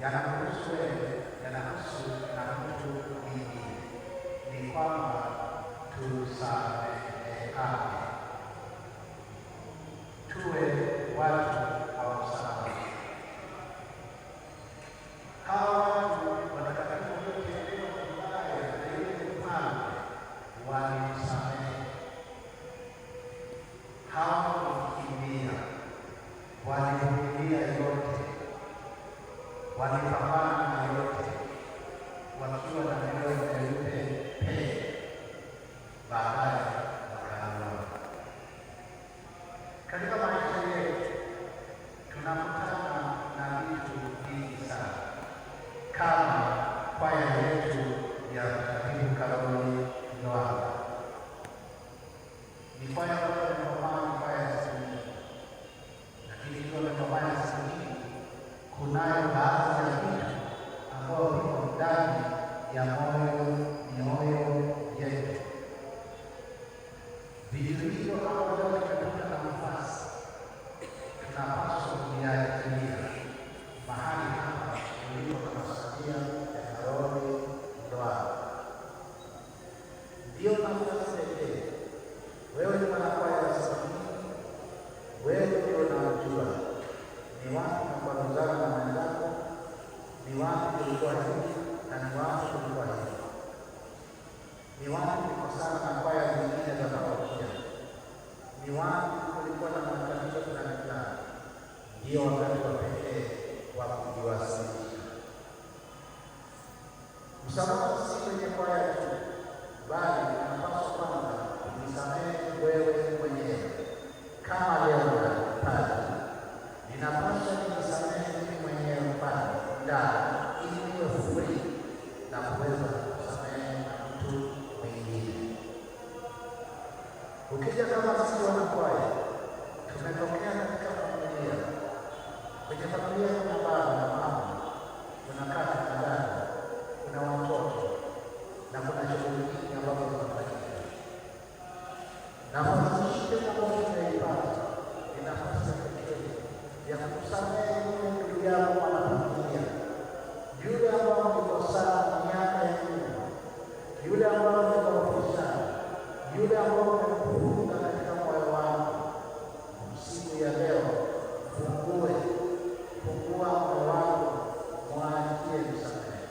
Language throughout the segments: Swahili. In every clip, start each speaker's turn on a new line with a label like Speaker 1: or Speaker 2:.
Speaker 1: yanahusu wewe, yanahusu na mtu mwingine, ni kwamba tusamehane, tuwe watu wa msamaha. Hawa watu watakatifu waliotendewa vibaya na yule mfalme walimsamehe. Hawa walikimbia, walivumilia yote, walipambana na yote, wakiwa na mioyo meupe pe, baadaye wakaamua. Katika maisha yetu tunakutana na vitu vingi sana, kama kwaya yetu ya Mtakatifu Karoli Lwanga. Ni kwaya ambayo imepambana kwaya ya siku nyingi, lakini ikiwa imepambana siku nyingi, kunayo baadhi ya vitu ambao viko ndani ya mioyo yetu. Vitu hivyo ambavyo tumepata nafasi, tunapaswa kuyaachilia mahali hapa tulipo kama familia ya Karoli Lwanga. Ndio nafasi pekee. Wewe ni mwanakwaya wa Samia, wewe ndio unajua ni wapi tunakwaruzana na wenzako, ni wapi tulikuwa hivi na ni wapi tulikuwa hivi, ni wapi tulikosana na kwaya zingine za parokia, ni wapi kulikuwa na matatizo fulani fulani. Ndio wakati wa pekee wa kujiwasilisha. Msamaha si kwenye kwaya tu, bali unapaswa kwanza kujisamehe wewe mwenyewe. Kama leo pale ninapaswa kujisamehe mimi mwenyewe pale ndani, ili niwe free na kuweza kusamehe na mtu mwingine. Ukija kama sisi wanakwaya, tumetokea katika familia. Kwenye familia kuna baba na mama, kuna kaka na dada, kuna watoto na kuna shughuli nyingi ambazo zinafanyika. Nafasi hii ambayo tumeipata ni nafasi ya pekee ya kusamehe yule ndugu yako mwanafamilia, yule ambao mlikosana miaka ya nyuma, yule ambao mlikosana, yule ambao umemkumbuka katika moyo wako. Siku ya leo fungua moyo wako, mwaachie msamehe.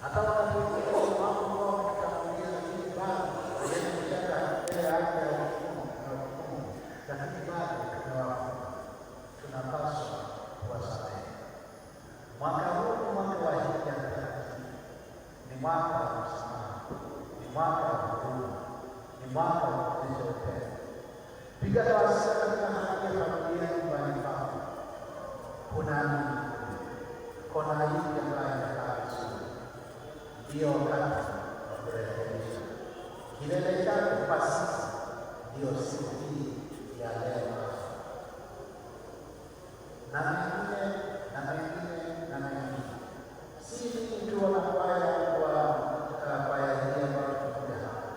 Speaker 1: Hata wakati mwingine wako kwa kutangulia, lakini bado hajakushaka mbele yake ya hukumu, lakini bado tunawafunga, tunapaswa kuwasamehe. Mwaka huu ni mwaka wa hija takatifu, ni mwaka wa msamaha, ni mwaka wa huruma, ni mwaka wa kuonyesha upendo. Piga tawasira katika hali ya familia nyumbani kwako. Kuna nini? Kona hii ambayo inakaa vizuri, ndio wakati wa kurekebisha. Kilele chake kwa sasa ndio siku hii ya leo, na mengine na mengine na mengine. Si mimi tu wanakwaya wa kwaya hii ambayo tunakuja hapa,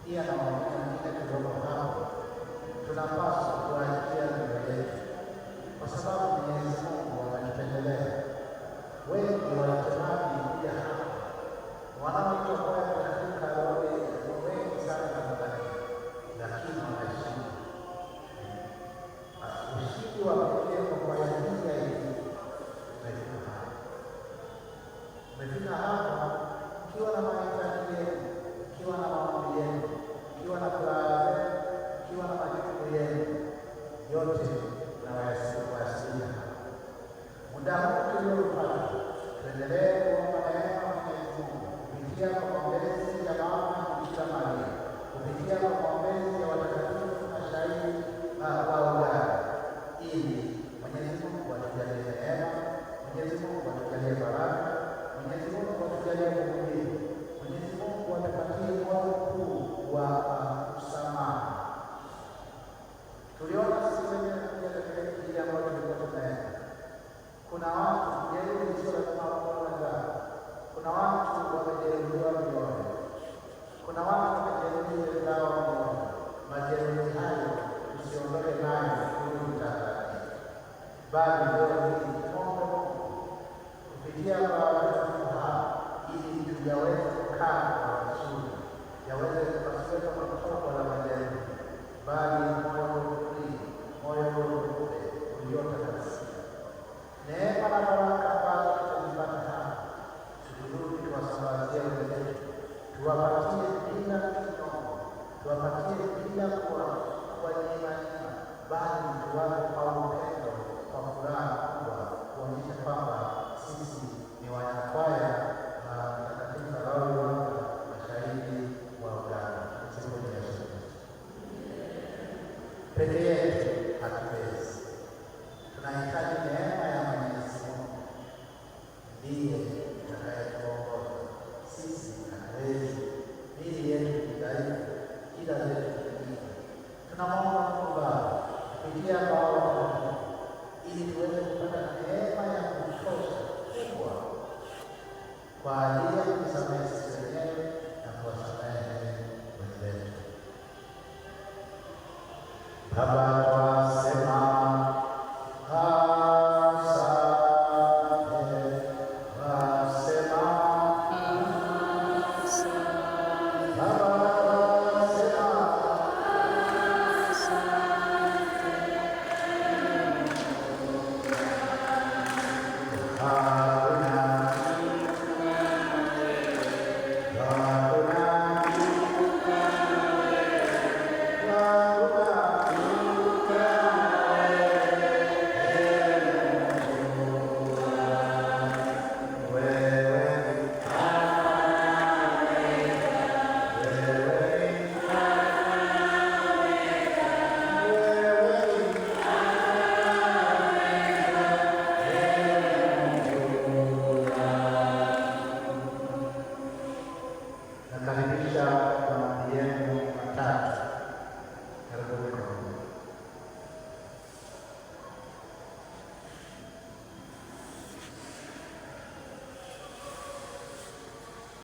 Speaker 1: pia na wengine tulioko hapo, tunapaswa kuachia mioyo yetu, kwa sababu Mwenyezi Mungu ametupendelea. Wengi wanasemaji kuja hapa wanaoitwa kwaya Mtakatifu Karoli wengi sana Tanzania, lakini wanashinda. Ushindi wa pekee kwa kwaya hii umefika hapa ukiwa na mahitaji yenu, ukiwa na maombi yenu, ukiwa na furaha yenu, ukiwa na majukumu yenu. Kuna watu majeruhi wenzao, majeruhi hayo usiondoke nayo kurudi Tanzania, bali leo hii tuombe kupitia kwa watu hao ili tuyaweze kukaa kwa wazuri, yaweze kupasiwe kama mtoko la majeruhi, bali moyo mweupe uliotakasika. Neema na baraka ambazo tutazipata hapa, tukirudi tuwasambazie wenzetu, tuwapatie bila kinyongo, tuwapatie bila kwa neema, bali tuwape kwa upendo, kwa furaha kubwa, kuonyesha kwamba sisi ni wanakwaya na Mtakatifu Roho mashahidi wa uganga. Siku ya Yesu peke yetu hatuwezi, tunahitaji neema ya Mwenyezi Mungu, ndiye atakayetuongoza. Sisi hatuwezi, mili yetu ni dhaifu, kila zetu ni. Tunamwomba Mungu Baba kupitia kwa ili tuweze kupata neema ya kutosha kubwa kwa ajili ya kusamehe sisi wenyewe na kuwasamehe wenzetu. Baba